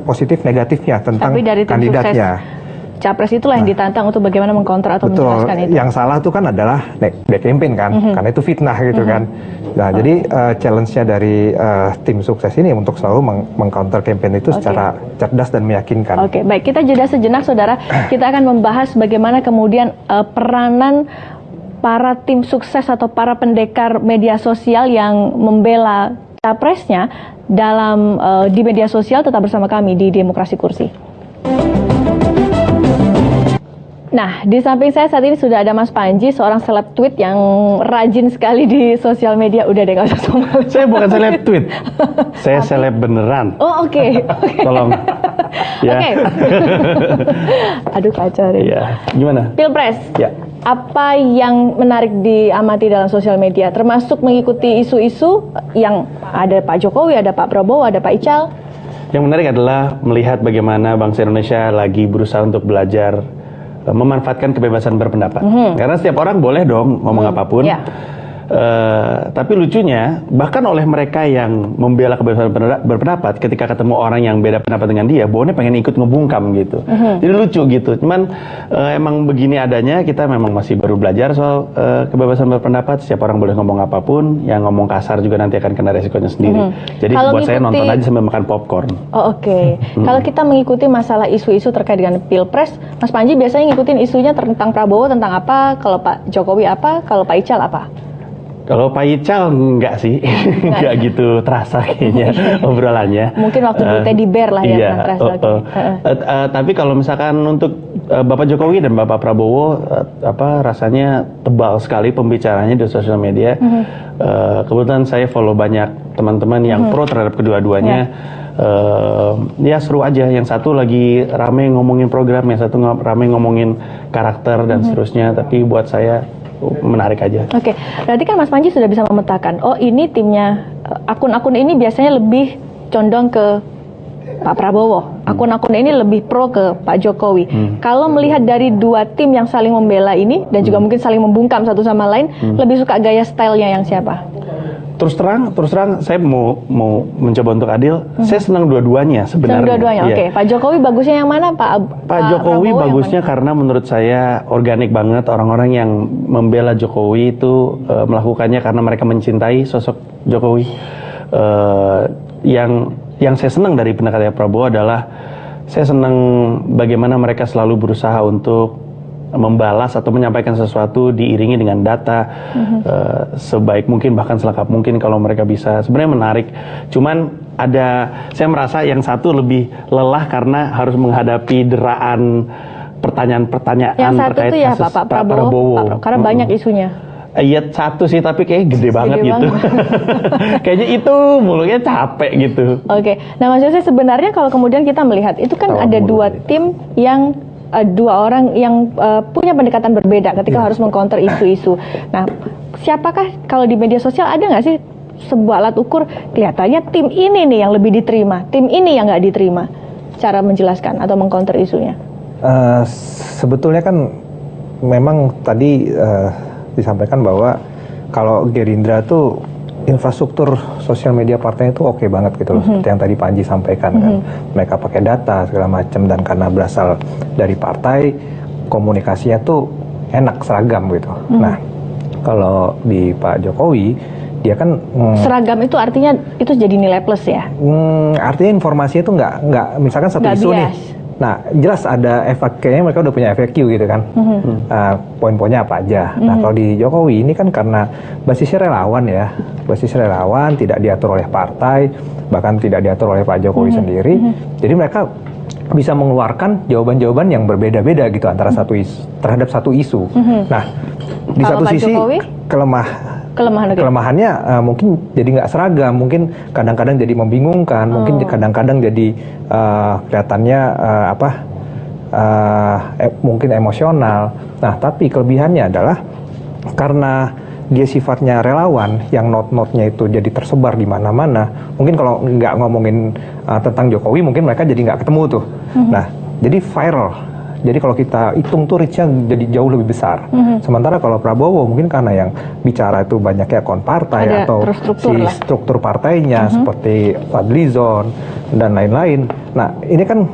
positif negatifnya tentang Tapi dari tim kandidatnya. Capres itulah yang ditantang untuk bagaimana mengcounter atau menjelaskan itu. Yang salah itu kan adalah black campaign kan, karena itu fitnah gitu kan. Nah, jadi challenge-nya dari tim sukses ini untuk selalu mengcounter campaign itu secara cerdas dan meyakinkan. Oke, baik, kita jeda sejenak saudara. Kita akan membahas bagaimana kemudian peranan para tim sukses atau para pendekar media sosial yang membela capresnya dalam di media sosial. Tetap bersama kami di Demokrasi Kursi. Nah, di samping saya saat ini sudah ada Mas Panji, seorang seleb tweet yang rajin sekali di sosial media. Udah deh, gak usah sombong. Saya bukan seleb tweet, saya seleb beneran. Oh, oke. Tolong. Ya. Oke. Aduh, kacau deh. Ya. Gimana? Pilpres. Ya. Apa yang menarik diamati dalam sosial media? Termasuk mengikuti isu-isu yang ada Pak Jokowi, ada Pak Prabowo, ada Pak Ical. Yang menarik adalah melihat bagaimana bangsa Indonesia lagi berusaha untuk belajar memanfaatkan kebebasan berpendapat. Karena setiap orang boleh dong ngomong apapun. Ya. Tapi lucunya, bahkan oleh mereka yang membela kebebasan berpendapat, ketika ketemu orang yang beda pendapat dengan dia, Bone pengen ikut ngebungkam gitu. Jadi lucu gitu. Cuman emang begini adanya, kita memang masih baru belajar soal kebebasan berpendapat. Setiap orang boleh ngomong apapun, yang ngomong kasar juga nanti akan kena resikonya sendiri. Jadi buat saya nonton aja sambil makan popcorn. Oh, oke. Kalau kita mengikuti masalah isu-isu terkait dengan Pilpres, Mas Panji biasanya ngikutin isunya tentang Prabowo tentang apa, kalau Pak Jokowi apa, kalau Pak Ical apa? Kalau Pak Ical enggak sih, enggak gitu terasa kayaknya obrolannya. Mungkin waktu di Teddy Bear lah ya, iya, terasa. Tapi kalau misalkan untuk Bapak Jokowi dan Bapak Prabowo, rasanya tebal sekali pembicaranya di sosial media. Kebetulan saya follow banyak teman-teman yang pro terhadap kedua-duanya. Ya seru aja. Yang satu lagi rame ngomongin program, yang satu rame ngomongin karakter dan seterusnya. Tapi buat saya menarik aja. Oke, berarti kan Mas Panji sudah bisa memetakan, oh ini timnya, akun-akun ini biasanya lebih condong ke Pak Prabowo, akun-akun ini lebih pro ke Pak Jokowi. Kalau melihat dari dua tim yang saling membela ini, dan juga mungkin saling membungkam satu sama lain, lebih suka gaya stylenya yang siapa? Terus terang saya mau mencoba untuk adil. Saya senang dua-duanya sebenarnya. Senang dua-duanya. Iya. Oke. Pak Jokowi bagusnya yang mana, Pak Jokowi Prabowo bagusnya karena menurut saya organik banget. Orang-orang yang membela Jokowi itu melakukannya karena mereka mencintai sosok Jokowi. Yang saya senang dari pendekatan Prabowo adalah saya senang bagaimana mereka selalu berusaha untuk membalas atau menyampaikan sesuatu diiringi dengan data sebaik mungkin, bahkan selengkap mungkin kalau mereka bisa. Sebenarnya menarik. Cuman saya merasa yang satu lebih lelah karena harus menghadapi deraan pertanyaan-pertanyaan terkait ya, kasus Pak Pak Prabowo. Karena banyak isunya. Iya satu sih, tapi kayaknya gede banget gitu. Kayaknya itu mulutnya capek gitu. Oke. Nah Mas Yose, sebenarnya kalau kemudian kita melihat itu kan ada dua tim yang dua orang yang punya pendekatan berbeda ketika harus mengcounter isu-isu. Nah, siapakah kalau di media sosial ada nggak sih sebuah alat ukur kelihatannya tim ini nih yang lebih diterima, tim ini yang nggak diterima, cara menjelaskan atau mengcounter isunya? Sebetulnya kan memang tadi disampaikan bahwa kalau Gerindra tuh infrastruktur sosial media partainya itu oke banget gitu loh, seperti yang tadi Panji sampaikan kan. Mereka pakai data segala macam, dan karena berasal dari partai, komunikasinya tuh enak, seragam gitu. Nah, kalau di Pak Jokowi, dia kan seragam itu artinya itu jadi nilai plus ya? Artinya informasinya itu nggak misalkan satu isu nih. Nah, jelas ada efek, kayaknya mereka udah punya FAQ gitu kan. Poin-poinnya apa aja. Nah, kalau di Jokowi ini kan karena basisnya relawan ya. Basisnya relawan, tidak diatur oleh partai, bahkan tidak diatur oleh Pak Jokowi sendiri. Jadi mereka bisa mengeluarkan jawaban-jawaban yang berbeda-beda gitu antara terhadap satu isu. Nah, di kalau satu Pak sisi Jokowi, kelemahannya mungkin jadi nggak seragam, mungkin kadang-kadang jadi membingungkan, mungkin kadang-kadang jadi kelihatannya mungkin emosional. Nah, tapi kelebihannya adalah karena dia sifatnya relawan, yang not-notnya itu jadi tersebar di mana-mana. Mungkin kalau nggak ngomongin tentang Jokowi, mungkin mereka jadi nggak ketemu tuh. Nah, jadi viral. Jadi kalau kita hitung tuh reach-nya jadi jauh lebih besar. Sementara kalau Prabowo mungkin karena yang bicara itu banyaknya partai atau struktur partainya seperti Fadlizon dan lain-lain. Nah, ini kan